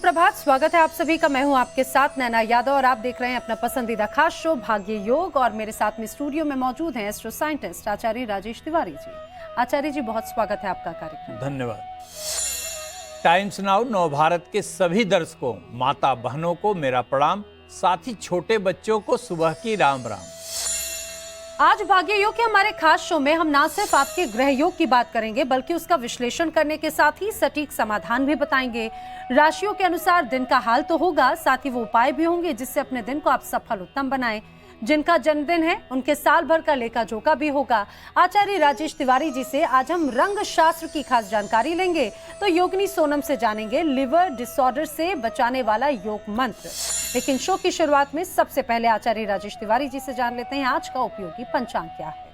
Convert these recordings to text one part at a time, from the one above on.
सुप्रभात, स्वागत है आप सभी का। मैं हूं आपके साथ नैना यादव और आप देख रहे हैं अपना पसंदीदा खास शो भाग्य योग। और मेरे साथ में स्टूडियो में मौजूद हैं एस्ट्रो साइंटिस्ट आचार्य राजेश तिवारी जी। आचार्य जी, बहुत स्वागत है आपका कार्यक्रम। धन्यवाद। टाइम्स नाउ नव भारत के सभी दर्शकों, माता बहनों को मेरा प्रणाम, साथ ही छोटे बच्चों को सुबह की राम राम। आज भाग्य योग के हमारे खास शो में हम ना सिर्फ आपके ग्रह योग की बात करेंगे बल्कि उसका विश्लेषण करने के साथ ही सटीक समाधान भी बताएंगे। राशियों के अनुसार दिन का हाल तो होगा, साथ ही वो उपाय भी होंगे जिससे अपने दिन को आप सफल उत्तम बनाएं। जिनका जन्मदिन है उनके साल भर का लेखा जोखा भी होगा। आचार्य राजेश तिवारी जी से आज हम रंग शास्त्र की खास जानकारी लेंगे। तो योगिनी सोनम से जानेंगे लिवर डिसऑर्डर से बचाने वाला योग मंत्र। लेकिन शो की शुरुआत में सबसे पहले आचार्य राजेश तिवारी जी से जान लेते हैं आज का उपयोगी पंचांग क्या है।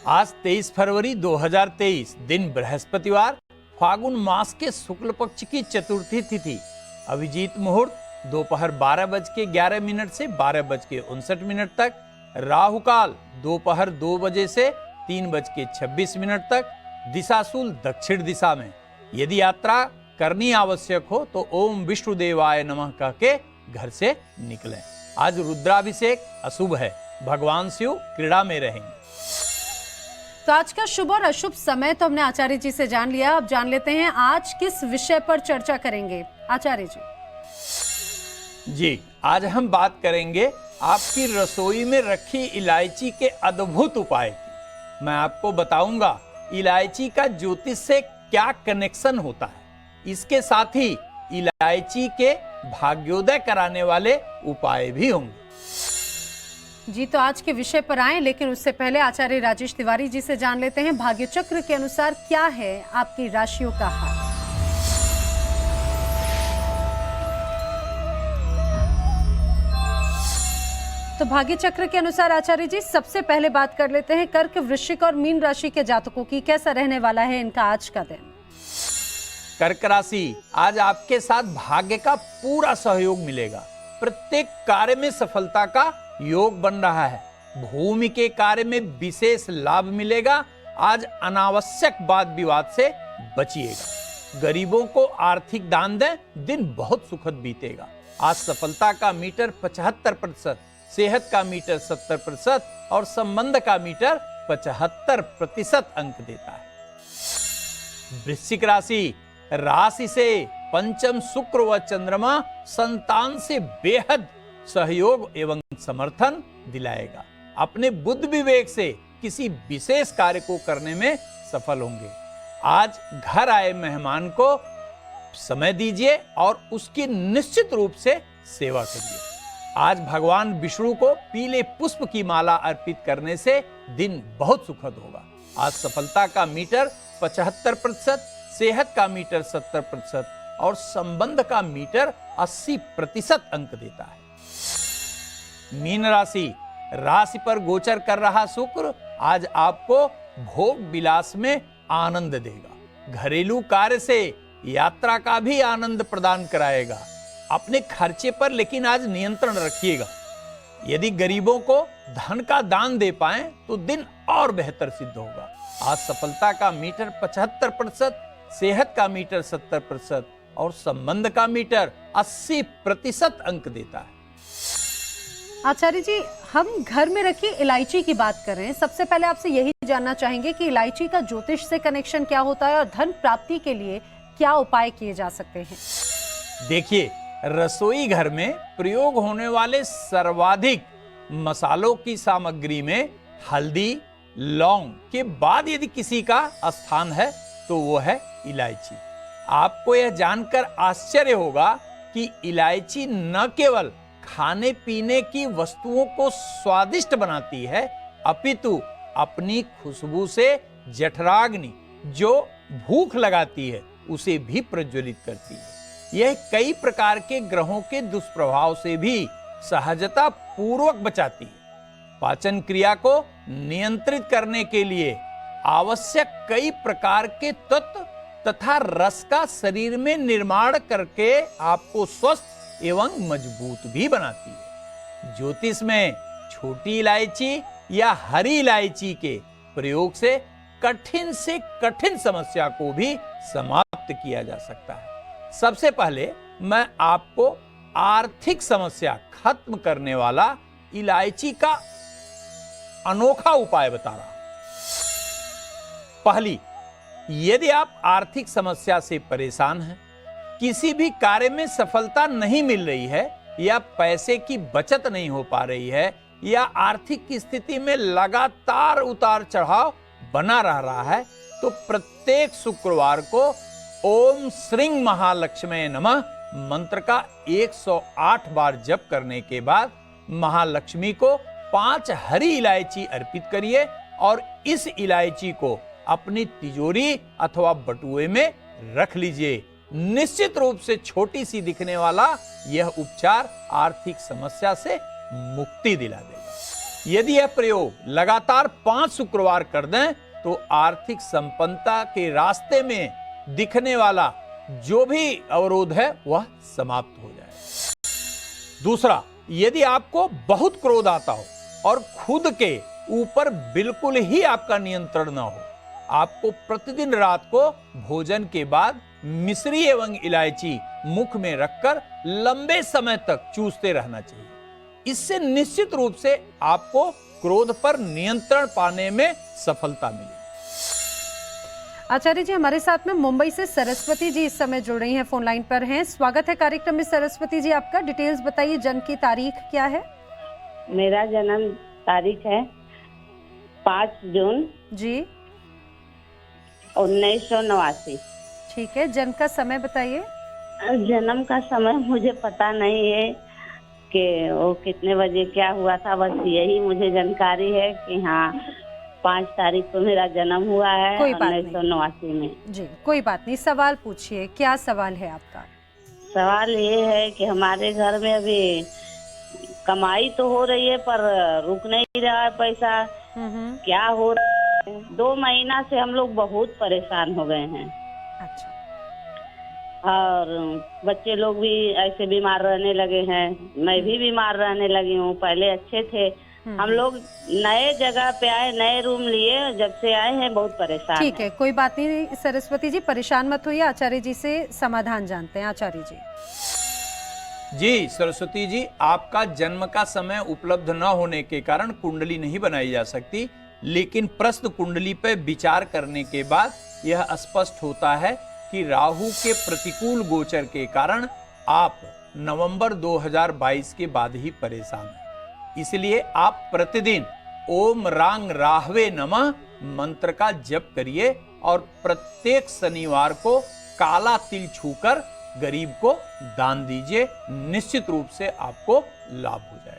आज 23 फरवरी 2023, दिन बृहस्पतिवार, फागुन मास के शुक्ल पक्ष की चतुर्थी तिथि। अभिजीत मुहूर्त दोपहर 12:11 से 12:59 तक। राहु काल दोपहर 2 बजे से 3:26 तक। दिशाशूल दक्षिण दिशा में। यदि यात्रा करनी आवश्यक हो तो ओम विष्णुदेवाय नमः कह के घर से निकलें। आज रुद्राभिषेक अशुभ है, भगवान शिव क्रीड़ा में रहेंगे। तो आज का शुभ और अशुभ समय तो हमने आचार्य जी से जान लिया। अब जान लेते हैं आज किस विषय पर चर्चा करेंगे आचार्य जी। जी, आज हम बात करेंगे आपकी रसोई में रखी इलायची के अद्भुत उपाय की। मैं आपको बताऊंगा इलायची का ज्योतिष से क्या कनेक्शन होता है। इसके साथ ही इलायची के भाग्योदय कराने वाले उपाय भी होंगे। जी, तो आज के विषय पर आए, लेकिन उससे पहले आचार्य राजेश तिवारी जी से जान लेते हैं भाग्य चक्र के अनुसार क्या है आपकी राशियों का हाल। तो भाग्य चक्र के अनुसार आचार्य जी सबसे पहले बात कर लेते हैं कर्क, वृश्चिक और मीन राशि के जातकों की कैसा रहने वाला है इनका आज का दिन। कर्क राशि, आज आपके साथ भाग्य का पूरा सहयोग मिलेगा। प्रत्येक कार्य में सफलता का योग बन रहा है। भूमि के कार्य में विशेष लाभ मिलेगा। आज अनावश्यक वाद विवाद से बचिएगा। गरीबों को आर्थिक दान दें, दिन बहुत सुखद बीतेगा। आज सफलता का मीटर 75%, सेहत का मीटर 70% और संबंध का मीटर 75% अंक देता है। वृश्चिक राशि, राशि से पंचम शुक्र व चंद्रमा संतान से बेहद सहयोग एवं समर्थन दिलाएगा। अपने बुद्धि विवेक से किसी विशेष कार्य को करने में सफल होंगे। आज घर आए मेहमान को समय दीजिए और उसकी निश्चित रूप से सेवा करिए। आज भगवान विष्णु को पीले पुष्प की माला अर्पित करने से दिन बहुत सुखद होगा। आज सफलता का मीटर 75%, सेहत का मीटर 70% और संबंध का मीटर 80% अंक देता है। मीन राशि, राशि पर गोचर कर रहा शुक्र आज आपको भोग विलास में आनंद देगा। घरेलू कार्य से यात्रा का भी आनंद प्रदान कराएगा। अपने खर्चे पर लेकिन आज नियंत्रण रखिएगा। यदि गरीबों को धन का दान दे पाएं तो दिन और बेहतर सिद्ध होगा। आज सफलता का मीटर 75%, सेहत का मीटर 70% और संबंध का मीटर 80% अंक देता है। आचार्य जी, हम घर में रखी इलायची की बात कर रहे हैं। सबसे पहले आपसे यही जानना चाहेंगे कि इलायची का ज्योतिष से कनेक्शन क्या होता है और धन प्राप्ति के लिए क्या उपाय किए जा सकते हैं। देखिए, रसोई घर में प्रयोग होने वाले सर्वाधिक मसालों की सामग्री में हल्दी, लौंग के बाद यदि किसी का स्थान है तो वो है इलायची। आपको यह जानकर आश्चर्य होगा कि इलायची न केवल खाने पीने की वस्तुओं को स्वादिष्ट बनाती है, अपितु अपनी खुशबू से जठराग्नि जो भूख लगाती है उसे भी प्रज्वलित करती है। यह कई प्रकार के ग्रहों के दुष्प्रभाव से भी सहजता पूर्वक बचाती है। पाचन क्रिया को नियंत्रित करने के लिए आवश्यक कई प्रकार के तत्व तथा रस का शरीर में निर्माण करके आपको स्वस्थ एवं मजबूत भी बनाती है। ज्योतिष में छोटी इलायची या हरी इलायची के प्रयोग से कठिन समस्या को भी समाप्त किया जा सकता है। सबसे पहले मैं आपको आर्थिक समस्या खत्म करने वाला इलायची का अनोखा उपाय बता रहा हूं। पहली, यदि आप आर्थिक समस्या से परेशान हैं, किसी भी कार्य में सफलता नहीं मिल रही है या पैसे की बचत नहीं हो पा रही है या आर्थिक स्थिति में लगातार उतार चढ़ाव बना रहा है, तो प्रत्येक शुक्रवार को ओम श्रीं महालक्ष्मी नमः मंत्र का 108 बार जप करने के बाद महालक्ष्मी को 5 हरी इलायची अर्पित करिए और इस इलायची को अपनी तिजोरी अथवा बटुए में रख लीजिए। निश्चित रूप से छोटी सी दिखने वाला यह उपचार आर्थिक समस्या से मुक्ति दिला देगा। यदि यह प्रयोग लगातार 5 शुक्रवार कर दें तो आर्थिक संपन्नता के रास्ते में दिखने वाला जो भी अवरोध है वह समाप्त हो जाए। दूसरा, यदि आपको बहुत क्रोध आता हो और खुद के ऊपर बिल्कुल ही आपका नियंत्रण न हो, आपको प्रतिदिन रात को भोजन के बाद मिश्री एवं इलायची मुख में रखकर लंबे समय तक चूसते रहना चाहिए। इससे निश्चित रूप से आपको क्रोध पर नियंत्रण पाने में सफलता मिलेगी। आचार्य जी, हमारे साथ में मुंबई से सरस्वती जी इस समय जुड़ रही हैं, फोन लाइन पर हैं। स्वागत है कार्यक्रम में सरस्वती जी आपका। डिटेल्स बताइए, जन्म की तारीख क्या है? मेरा जन्म तारीख है 5 जून जी 1989। ठीक है, जन्म का समय बताइए। जन्म का समय मुझे पता नहीं है कि वो कितने बजे क्या हुआ था, बस यही मुझे जानकारी है कि हाँ 5 तारीख को मेरा जन्म हुआ है 1989 में। जी कोई बात नहीं, सवाल पूछिए, क्या सवाल है आपका? सवाल ये है कि हमारे घर में अभी कमाई तो हो रही है पर रुक नहीं रहा है पैसा। क्या हो रहा है, 2 महीना से हम लोग बहुत परेशान हो गए हैं। अच्छा। और बच्चे लोग भी ऐसे बीमार रहने लगे हैं, मैं भी बीमार रहने लगी हूँ। पहले अच्छे थे, हम लोग नए जगह पे आए, नए रूम लिए, जब से आए हैं बहुत परेशान। ठीक है, कोई बात नहीं सरस्वती जी, परेशान मत होइए, आचार्य जी से समाधान जानते हैं। आचार्य जी। जी सरस्वती जी, आपका जन्म का समय उपलब्ध न होने के कारण कुंडली नहीं बनाई जा सकती, लेकिन प्रश्न कुंडली पर विचार करने के बाद यह स्पष्ट होता है कि राहु के प्रतिकूल गोचर के कारण आप नवंबर 2022 के बाद ही परेशान हैं। इसलिए आप प्रतिदिन ओम रांग राहवे नमः मंत्र का जप करिए और प्रत्येक शनिवार को काला तिल छूकर गरीब को दान दीजिए। निश्चित रूप से आपको लाभ हो जाएगा।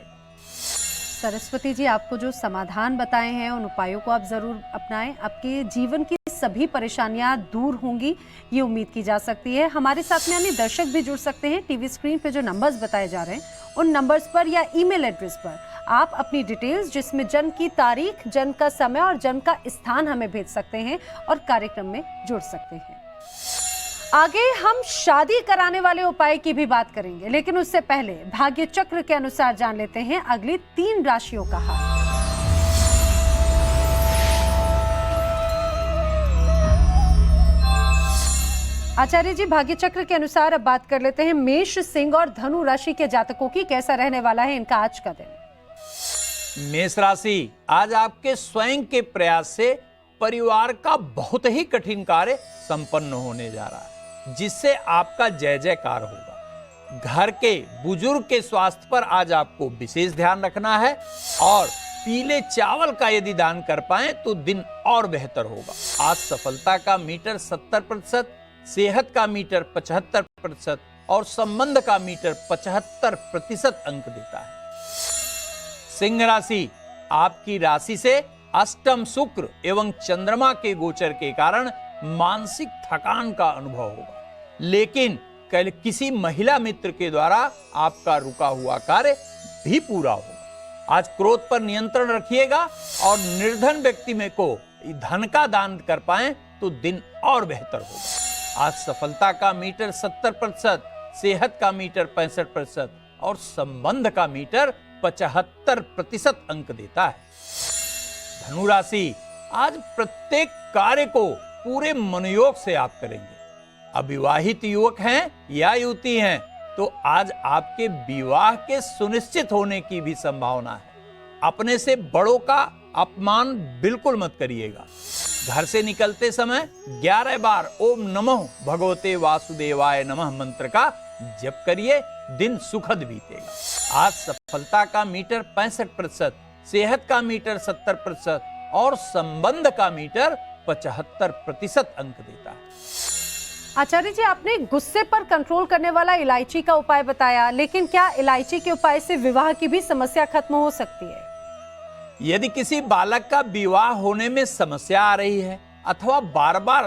सरस्वती जी, आपको जो समाधान बताए हैं उन उपायों को आप जरूर अपनाएं, आपके जीवन की सभी परेशानियां दूर होंगी, ये उम्मीद की जा सकती है। हमारे साथ में अन्य दर्शक भी जुड़ सकते हैं। टीवी स्क्रीन पे जो नंबर्स बताए जा रहे हैं उन नंबर्स पर या ईमेल एड्रेस पर आप अपनी डिटेल्स, जिसमें जन्म की तारीख, जन्म का समय और जन्म का स्थान हमें भेज सकते हैं और कार्यक्रम में जुड़ सकते हैं। आगे हम शादी कराने वाले उपाय की भी बात करेंगे, लेकिन उससे पहले भाग्य चक्र के अनुसार जान लेते हैं अगली 3 राशियों का हाल। आचार्य जी, भाग्य चक्र के अनुसार अब बात कर लेते हैं मेष, सिंह और धनु राशि के जातकों की। कैसा रहने वाला है इनका आज का दिन? मेष राशि, आज आपके स्वयं के प्रयास से परिवार का बहुत ही कठिन कार्य संपन्न होने जा रहा है, जिससे आपका जय जयकार होगा। घर के बुजुर्ग के स्वास्थ्य पर आज आपको विशेष ध्यान रखना है और पीले चावल का यदि दान कर पाएं तो दिन और बेहतर होगा। आज सफलता का मीटर 70%, सेहत का मीटर 75% और संबंध का मीटर 75% अंक देता है। सिंह राशि, आपकी राशि से अष्टम शुक्र एवं चंद्रमा के गोचर के कारण मानसिक थकान का अनुभव होगा, लेकिन कल किसी महिला मित्र के द्वारा आपका रुका हुआ कार्य भी पूरा होगा। आज क्रोध पर नियंत्रण रखिएगा और निर्धन व्यक्ति में को धन का दान कर पाएं तो दिन और बेहतर होगा। आज सफलता का मीटर 70%, सेहत का मीटर 65% और संबंध का मीटर 75% अंक देता है। धनु राशि, आज प्रत्येक कार्य को पूरे मनोयोग से आप करेंगे। अविवाहित युवक हैं या युवती हैं तो आज आपके विवाह के सुनिश्चित होने की भी संभावना है। अपने से बड़ों का अपमान बिल्कुल मत करिएगा। घर से निकलते समय 11 बार ओम नमो भगवते वासुदेवाय नमः मंत्र का जप करिए, दिन सुखद बीतेगा। आज सफलता का मीटर 65%, सेहत का मीटर 70% और संबंध का मीटर 75% अंक देता है। आचार्य जी, आपने गुस्से पर कंट्रोल करने वाला इलायची का उपाय बताया, लेकिन क्या इलायची के उपाय से विवाह की भी समस्या खत्म हो सकती है? यदि किसी बालक का विवाह होने में समस्या आ रही है अथवा बार बार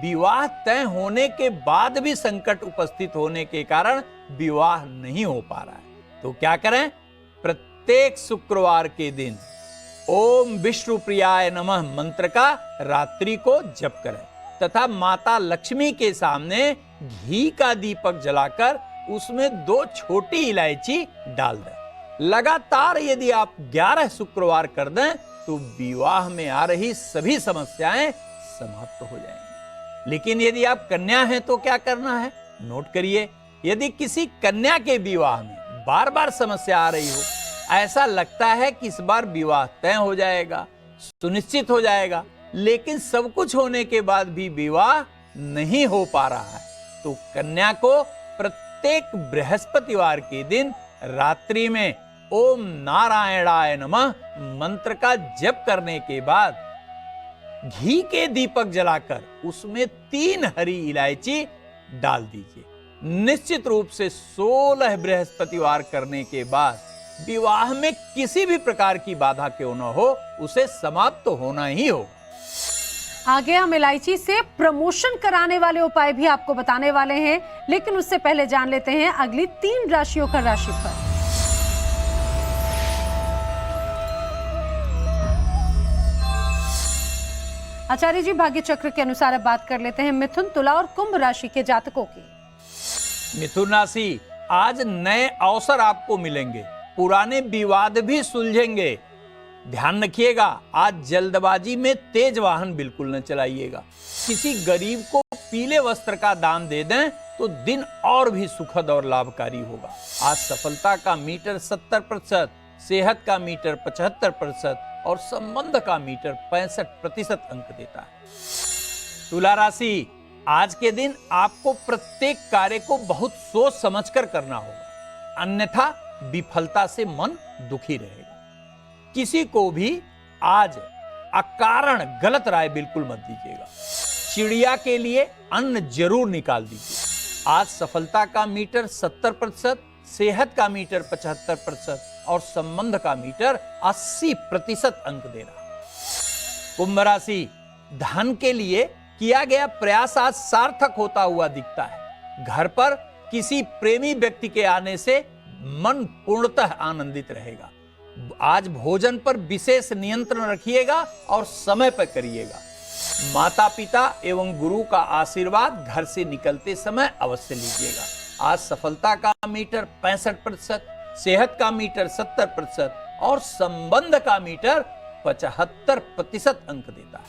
विवाह तय होने के बाद भी संकट उपस्थित होने के कारण विवाह नहीं हो पा रहा है, तो क्या करें? प्रत्येक शुक्रवार के दिन ओम विष्णु प्रियाय नमः मंत्र का रात्रि को जप करें तथा माता लक्ष्मी के सामने घी का दीपक जलाकर उसमें 2 छोटी इलायची डाल दें। लगातार यदि आप 11 शुक्रवार कर दें तो विवाह में आ रही सभी समस्याएं समाप्त हो जाएंगी। लेकिन यदि आप कन्या हैं तो क्या करना है, नोट करिए। यदि किसी कन्या के विवाह में बार बार समस्या आ रही हो, ऐसा लगता है कि इस बार विवाह तय हो जाएगा, सुनिश्चित हो जाएगा, लेकिन सब कुछ होने के बाद भी विवाह नहीं हो पा रहा है, तो कन्या को प्रत्येक बृहस्पतिवार के दिन रात्रि में ओम नारायणाय नमः मंत्र का जप करने के बाद घी के दीपक जलाकर उसमें 3 हरी इलायची डाल दीजिए। निश्चित रूप से 16 बृहस्पतिवार करने के बाद विवाह में किसी भी प्रकार की बाधा क्यों न हो, उसे समाप्त तो होना ही होगा। आगे हम इलायची से प्रमोशन कराने वाले उपाय भी आपको बताने वाले हैं, लेकिन उससे पहले जान लेते हैं अगली 3 राशियों का राशिफल। आचार्य जी, भाग्य चक्र के अनुसार अब बात कर लेते हैं मिथुन, तुला और कुंभ राशि के जातकों की। मिथुन राशि, आज नए अवसर आपको मिलेंगे, पुराने विवाद भी सुलझेंगे। ध्यान रखिएगा, आज जल्दबाजी में तेज वाहन बिल्कुल न चलाइएगा। किसी गरीब को पीले वस्त्र का दान दे दें तो दिन और भी सुखद और लाभकारी होगा। आज सफलता का मीटर 70%, सेहत का मीटर 75% और संबंध का मीटर 65% अंक देता है। तुला राशि, आज के दिन आपको प्रत्येक कार्य को बहुत सोच समझकर करना होगा, अन्यथा विफलता से मन दुखी रहेगा। किसी को भी आज अकारण गलत राय बिल्कुल मत दीजिएगा। चिड़िया के लिए अन्न जरूर निकाल दीजिए। आज सफलता का मीटर 70%, सेहत का मीटर 75% और संबंध का मीटर 80% अंक दे रहा है। कुंभ राशि, धन के लिए किया गया प्रयास आज सार्थक होता हुआ दिखता है। घर पर किसी प्रेमी व्यक्ति के आने से मन पूर्णतः आनंदित रहेगा। आज भोजन पर विशेष नियंत्रण रखिएगा और समय पर करिएगा। माता पिता एवं गुरु का आशीर्वाद घर से निकलते समय अवश्य लीजिएगा। आज सफलता का मीटर 65%, सेहत का मीटर 70% और संबंध का मीटर 75% अंक देता है।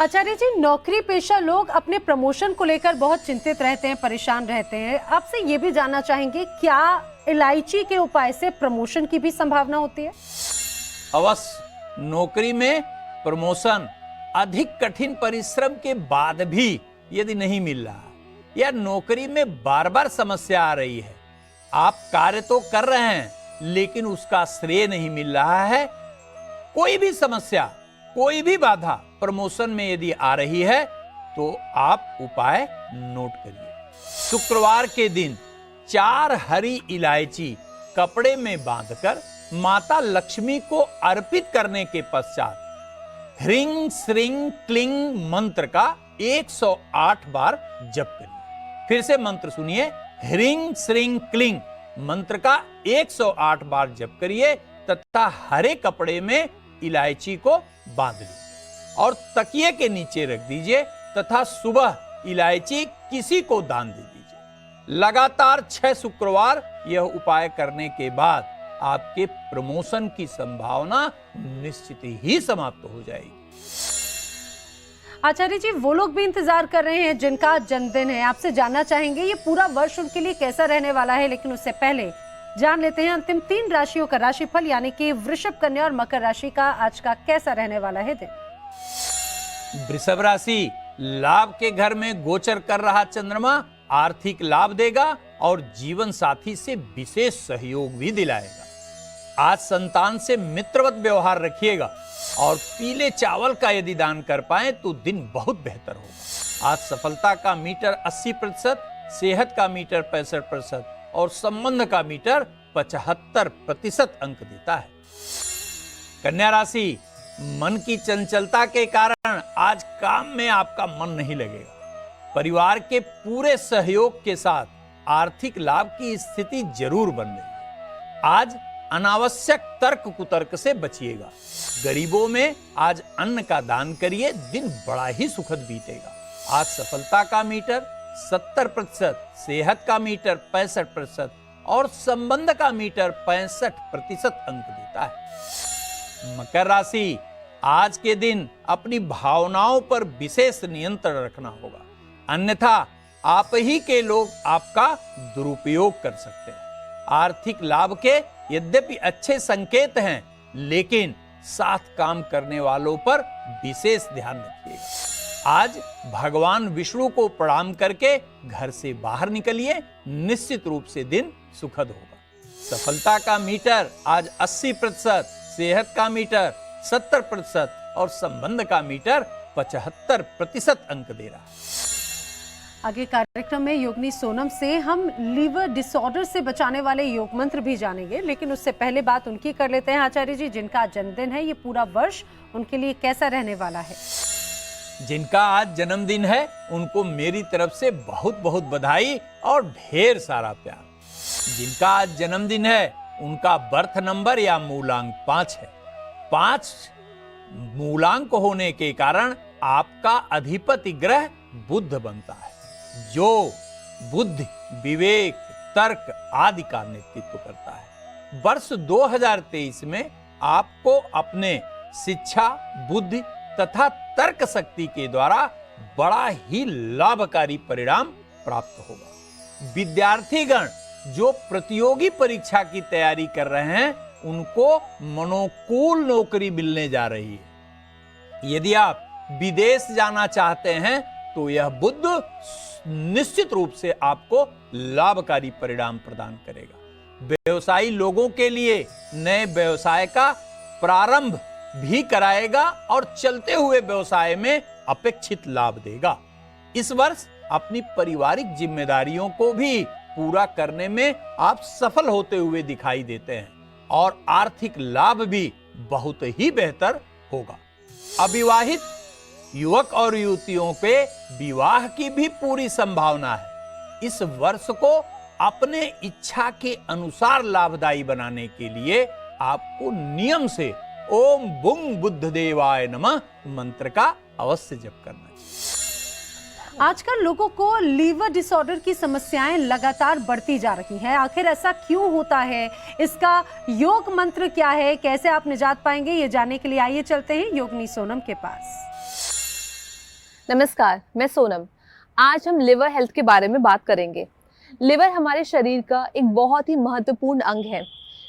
आचार्य जी, नौकरी पेशा लोग अपने प्रमोशन को लेकर बहुत चिंतित रहते हैं, परेशान रहते हैं। आपसे ये भी जानना चाहेंगे, क्या इलायची के उपाय से प्रमोशन की भी संभावना होती है? अवश्य। नौकरी में प्रमोशन अधिक कठिन परिश्रम के बाद भी यदि नहीं मिल रहा या नौकरी में बार बार समस्या आ रही है, आप कार्य तो कर रहे हैं लेकिन उसका श्रेय नहीं मिल रहा है, कोई भी समस्या, कोई भी बाधा प्रमोशन में यदि आ रही है तो आप उपाय नोट करिए। शुक्रवार के दिन 4 हरी इलायची कपड़े में बांधकर माता लक्ष्मी को अर्पित करने के पश्चात ह्रीं श्रीं क्लीं मंत्र का 108 बार जप करिए। फिर से मंत्र सुनिए, ह्रीं श्रीं क्लीं मंत्र का 108 बार जप करिए तथा हरे कपड़े में इलायची को बांध लीजिए और तकिए के नीचे रख दीजिए तथा सुबह इलायची किसी को दान दे दीजिए। लगातार 6 शुक्रवार यह उपाय करने के बाद आपके प्रमोशन की संभावना निश्चित ही समाप्त हो जाएगी। आचार्य जी, वो लोग भी इंतजार कर रहे हैं जिनका जन्मदिन है, आपसे जानना चाहेंगे ये पूरा वर्ष उनके लिए कैसा रहने वाला है। लेकिन उससे पहले जान लेते हैं अंतिम 3 राशियों का राशिफल, यानी कि वृषभ, कन्या और मकर राशि का आज का कैसा रहने वाला है दिन। वृषभ राशि, लाभ के घर में गोचर कर रहा चंद्रमा आर्थिक लाभ देगा और जीवन साथी से विशेष सहयोग भी दिलाएगा। आज संतान से मित्रवत व्यवहार रखिएगा और पीले चावल का यदि दान कर पाए तो दिन बहुत बेहतर होगा। आज सफलता का मीटर 80%, सेहत का मीटर 65% और संबंध का मीटर 75% अंक देता है। कन्या राशि, मन की चंचलता के कारण आज काम में आपका मन नहीं लगेगा। परिवार के पूरे सहयोग के साथ आर्थिक लाभ की स्थिति जरूर बन रही है। आज अनावश्यक तर्क कुतर्क से बचिएगा। गरीबों में आज अन्न का दान करिए, दिन बड़ा ही सुखद बीतेगा। आज सफलता का मीटर 70%, सेहत का मीटर 65% और संबंध का मीटर 65% अंक देता है। मकर राशि, आज के दिन अपनी भावनाओं पर विशेष नियंत्रण रखना होगा, अन्यथा आप ही के लोग आपका दुरुपयोग कर सकते हैं। आर्थिक लाभ के यद्यपि अच्छे संकेत हैं, लेकिन साथ काम करने वालों पर विशेष ध्यान रखिएगा। आज भगवान विष्णु को प्रणाम करके घर से बाहर निकलिए, निश्चित रूप से दिन सुखद होगा। सफलता का मीटर आज 80%, सेहत का मीटर 70% और संबंध का मीटर 75% अंक दे रहा है। आगे कार्यक्रम में योगिनी सोनम से हम लीवर डिसऑर्डर से बचाने वाले योग मंत्र भी जानेंगे, लेकिन उससे पहले बात उनकी कर लेते हैं आचार्य जी, जिनका जन्मदिन है, ये पूरा वर्ष उनके लिए कैसा रहने वाला है। जिनका आज जन्मदिन है उनको मेरी तरफ से बहुत बहुत बधाई और ढेर सारा प्यार। जिनका आज जन्मदिन है उनका बर्थ नंबर या मूलांक 5 है। 5 मूलांक होने के कारण आपका अधिपति ग्रह बुध बनता है, जो बुद्धि, विवेक, तर्क आदि का नेतृत्व करता है। वर्ष 2023 में आपको अपने शिक्षा, बुद्धि तथा तर्क शक्ति के द्वारा बड़ा ही लाभकारी परिणाम प्राप्त होगा। विद्यार्थीगण जो प्रतियोगी परीक्षा की तैयारी कर रहे हैं उनको मनोकूल नौकरी मिलने जा रही है। यदि आप विदेश जाना चाहते हैं तो यह बुध निश्चित रूप से आपको लाभकारी परिणाम प्रदान करेगा। व्यवसायी लोगों के लिए नए व्यवसाय का प्रारंभ भी कराएगा और चलते हुए व्यवसाय में अपेक्षित लाभ देगा। इस वर्ष अपनी पारिवारिक जिम्मेदारियों को भी पूरा करने में आप सफल होते हुए दिखाई देते हैं और आर्थिक लाभ भी बहुत ही बेहतर होगा। अविवाहित युवक और युवतियों पे विवाह की भी पूरी संभावना है। इस वर्ष को अपने इच्छा के अनुसार लाभदायी बनाने के लिए आपको नियम से ओम बुंग बुद्ध देवाय नमः मंत्र का अवश्य जप करना चाहिए। आजकल लोगों को लीवर डिसऑर्डर की समस्याएं लगातार बढ़ती जा रही हैं। आखिर ऐसा क्यों होता है? इसका योग मंत्र क्या है? कैसे आप निजात पाएंगे? ये जानने के लिए आइए चलते हैं योगिनी सोनम के पास। नमस्कार, मैं सोनम। आज हम लिवर हेल्थ के बारे में बात करेंगे। लिवर हमारे शरीर का एक बहुत ही महत्वपूर्ण अंग है।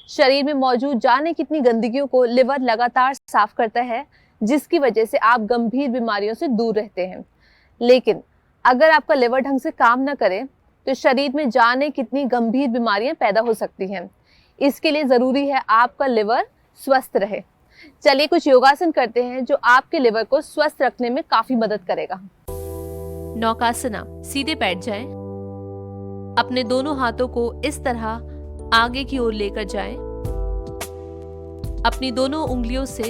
शरीर में मौजूद जाने कितनी गंदगियों को लिवर लगातार साफ करता है, जिसकी वजह से आप गंभीर बीमारियों से दूर रहते हैं। लेकिन अगर आपका लिवर ढंग से काम न करे तो शरीर में जाने कितनी गंभीर बीमारियां पैदा हो सकती हैं। इसके लिए ज़रूरी है आपका लिवर स्वस्थ रहे। चलिए कुछ योगासन करते हैं जो आपके लिवर को स्वस्थ रखने में काफी मदद करेगा। नौकासना, सीधे बैठ जाएं। अपने दोनों हाथों को इस तरह आगे की ओर लेकर जाएं। अपनी दोनों उंगलियों से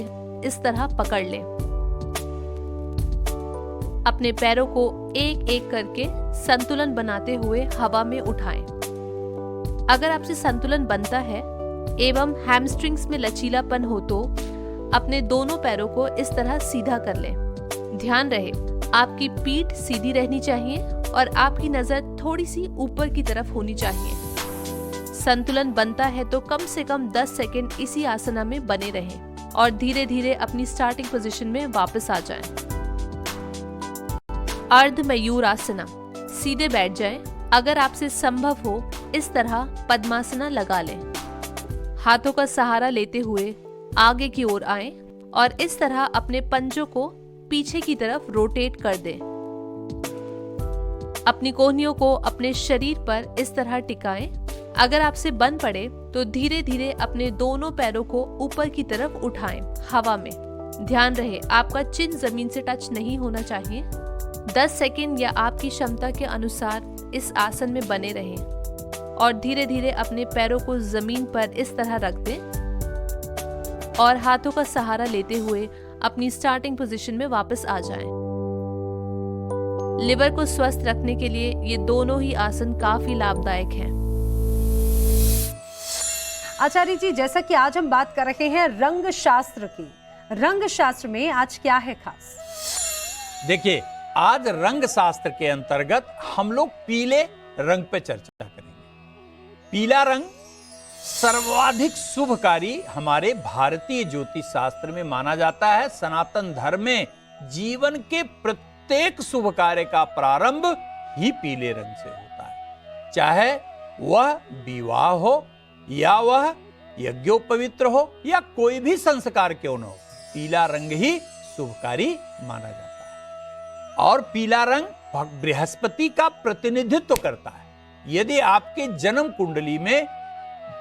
इस तरह पकड़ लें। अपने पैरों को एक एक करके संतुलन बनाते हुए हवा में उठाएं। अगर आपसे संतुलन बनता है एवं हैमस्ट्रिंग्स में लचीलापन हो तो अपने दोनों पैरों को इस तरह सीधा कर लें। ध्यान रहे आपकी पीठ सीधी रहनी चाहिए और आपकी नजर थोड़ी सी ऊपर की तरफ होनी चाहिए। संतुलन बनता है तो कम से कम 10 सेकंड इसी आसना में बने रहें और धीरे धीरे अपनी स्टार्टिंग पोजीशन में वापस आ जाएं। अर्ध मयूरासना, सीधे बैठ जाएं। अगर आपसे संभव हो इस तरह पद्मासना लगा लें। हाथों का सहारा लेते हुए आगे की ओर आएं और इस तरह अपने पंजों को पीछे की तरफ रोटेट कर दें। अपनी कोहनियों को अपने शरीर पर इस तरह टिकाएं। अगर आपसे बन पड़े तो धीरे धीरे अपने दोनों पैरों को ऊपर की तरफ उठाएं हवा में। ध्यान रहे आपका चिन जमीन से टच नहीं होना चाहिए। 10 सेकंड या आपकी क्षमता के अनुसार इस आसन में बने रहें और धीरे धीरे अपने पैरों को जमीन पर इस तरह रख दें और हाथों का सहारा लेते हुए अपनी स्टार्टिंग पोजीशन में वापस आ जाएं। लिवर को स्वस्थ रखने के लिए ये दोनों ही आसन काफी लाभदायक हैं। आचार्य जी, जैसा कि आज हम बात कर रहे हैं रंग शास्त्र की, रंग शास्त्र में आज क्या है खास? देखिए, आज रंग शास्त्र के अंतर्गत हम लोग पीले रंग पे चर्चा करेंगे। पीला रंग सर्वाधिक शुभकारी हमारे भारतीय ज्योतिष शास्त्र में माना जाता है। सनातन धर्म में जीवन के प्रत्येक शुभ कार्य का प्रारंभ ही पीले रंग से होता है, चाहे वह विवाह हो या वह यज्ञोपवित्र हो या कोई भी संस्कार क्यों न हो, पीला रंग ही शुभकारी माना जाता है। और पीला रंग बृहस्पति का प्रतिनिधित्व करता है। यदि आपके जन्म कुंडली में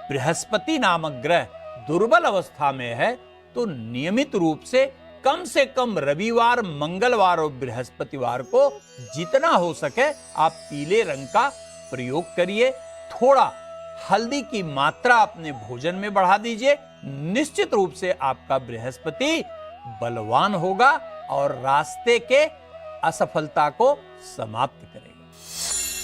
बृहस्पति नामक ग्रह दुर्बल अवस्था में है तो नियमित रूप से कम रविवार, मंगलवार और बृहस्पतिवार को जितना हो सके आप पीले रंग का प्रयोग करिए। थोड़ा हल्दी की मात्रा अपने भोजन में बढ़ा दीजिए। निश्चित रूप से आपका बृहस्पति बलवान होगा और रास्ते के असफलता को समाप्त करेगा।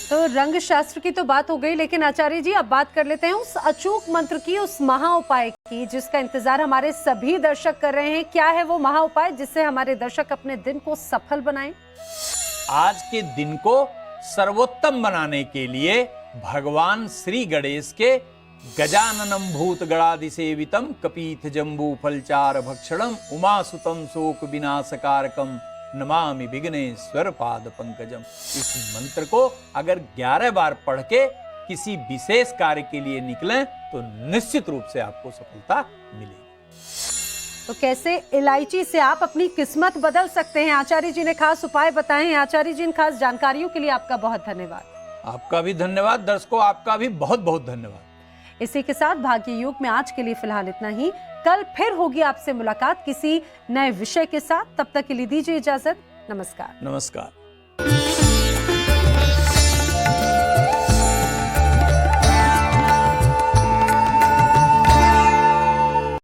तो रंग शास्त्र की तो बात हो गई, लेकिन आचार्य जी अब बात कर लेते हैं उस अचूक मंत्र की, उस महा उपाय की जिसका इंतजार हमारे सभी दर्शक कर रहे हैं। क्या है वो महा उपाय जिससे हमारे दर्शक अपने दिन को सफल बनाएं? आज के दिन को सर्वोत्तम बनाने के लिए भगवान श्री गणेश के गजाननम भूत गणादि सेवितम कपीथ जम्बू फलचार भक्षणम उमासुतम शोक विनाशकारकम नमामि विघ्नेश्वर पाद पंकजम। इस मंत्र को अगर 11 बार पढ़ के किसी विशेष कार्य के लिए निकलें तो निश्चित रूप से आपको सफलता मिलेगी। तो कैसे इलायची से आप अपनी किस्मत बदल सकते हैं, आचार्य जी ने खास उपाय बताए हैं। आचार्य जी इन खास जानकारियों के लिए आपका बहुत धन्यवाद। आपका भी धन्यवाद। दर्शकों, आपका भी बहुत बहुत धन्यवाद। इसी के साथ भाग्य योग में आज के लिए फिलहाल इतना ही। कल फिर होगी आपसे मुलाकात किसी नए विषय के साथ। तब तक के लिए दीजिए इजाजत। नमस्कार। नमस्कार।